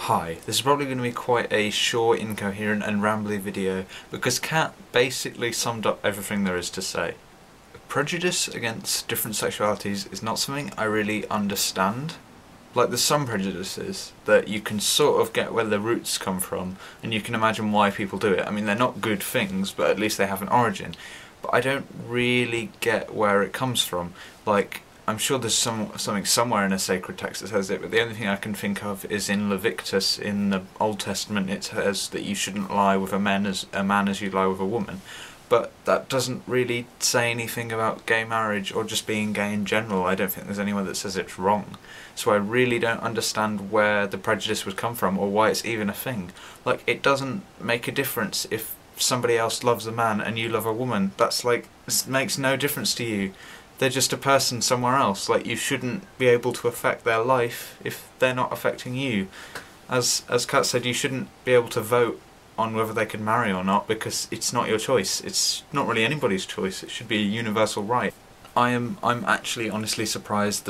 Hi, this is probably going to be quite a short, incoherent and rambly video because Kat basically summed up everything there is to say. Prejudice against different sexualities is not something I really understand. Like, there's some prejudices that you can sort of get where the roots come from and you can imagine why people do it. I mean, they're not good things, but at least they have an origin. But I don't really get where it comes from. Like, I'm sure there's something somewhere in a sacred text that says it, but the only thing I can think of is in Leviticus in the Old Testament. It says that you shouldn't lie with a man as you lie with a woman. But that doesn't really say anything about gay marriage or just being gay in general. I don't think there's anyone that says it's wrong. So I really don't understand where the prejudice would come from or why it's even a thing. Like, it doesn't make a difference if somebody else loves a man and you love a woman. That's like, it makes no difference to you. They're just a person somewhere else. Like, you shouldn't be able to affect their life if they're not affecting you. As Kat said, you shouldn't be able to vote on whether they can marry or not because it's not your choice. It's not really anybody's choice. It should be a universal right. I'm actually honestly surprised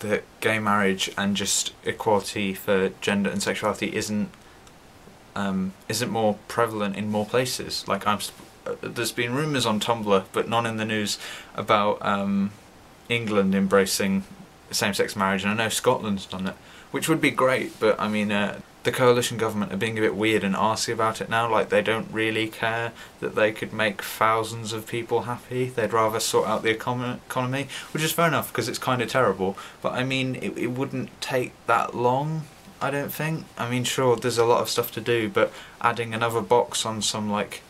that gay marriage and just equality for gender and sexuality isn't more prevalent in more places. Like, there's been rumours on Tumblr, but none in the news, about England embracing same-sex marriage, and I know Scotland's done it, which would be great, but I mean, the coalition government are being a bit weird and arsey about it now. Like, they don't really care that they could make thousands of people happy. They'd rather sort out the economy, which is fair enough because it's kind of terrible, but I mean, it wouldn't take that long, I don't think. I mean, sure, there's a lot of stuff to do, but adding another box on some, like,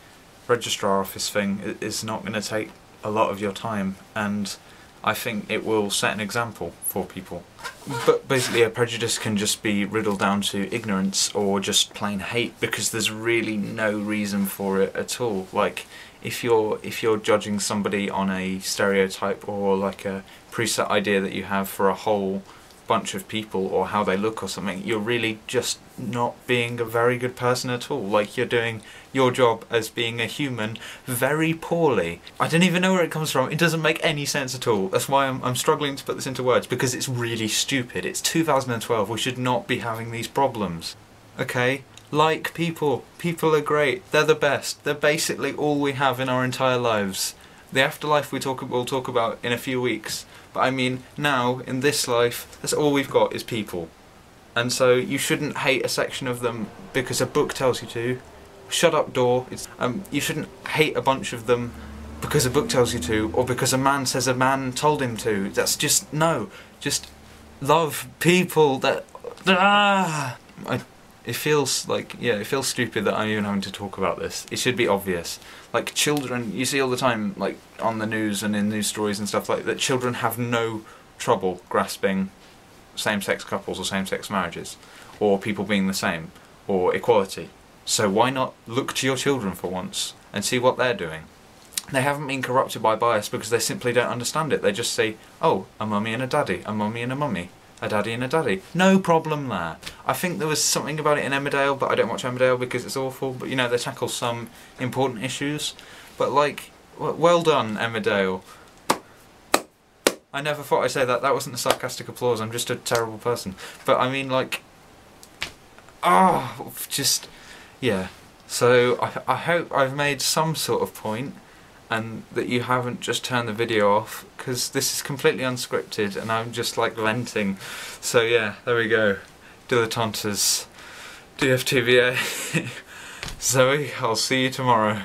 registrar office thing is not going to take a lot of your time, and I think it will set an example for people. But basically, a prejudice can just be riddled down to ignorance or just plain hate, because there's really no reason for it at all. Like, if you're judging somebody on a stereotype or like a preset idea that you have for a whole bunch of people or how they look or something, you're really just not being a very good person at all. Like, you're doing your job as being a human very poorly. I don't even know where it comes from. It doesn't make any sense at all. That's why I'm struggling to put this into words, because it's really stupid. It's 2012. We should not be having these problems. Okay? Like people. People are great. They're the best. They're basically all we have in our entire lives. The afterlife we'll talk about in a few weeks. But I mean, now, in this life, that's all we've got is people. And so you shouldn't hate a section of them because a book tells you to. Shut up, door. You shouldn't hate a bunch of them because a book tells you to, or because a man says a man told him to. That's just, no. Just love people that... It feels like, yeah, it feels stupid that I'm even having to talk about this. It should be obvious. Like, children, you see all the time, like, on the news and in news stories and stuff like that, children have no trouble grasping same-sex couples or same-sex marriages, or people being the same, or equality. So why not look to your children for once and see what they're doing? They haven't been corrupted by bias because they simply don't understand it. They just say, oh, a mummy and a daddy, a mummy and a mummy. A daddy and a daddy. No problem there. I think there was something about it in Emmerdale, but I don't watch Emmerdale because it's awful. But, you know, they tackle some important issues. But, like, well done, Emmerdale. I never thought I'd say that. That wasn't a sarcastic applause. I'm just a terrible person. But, I mean, like... just... yeah. So, I hope I've made some sort of point, and that you haven't just turned the video off, because this is completely unscripted and I'm just like venting. So yeah, there we go. Dilettantes. DFTBA. Zoe, I'll see you tomorrow.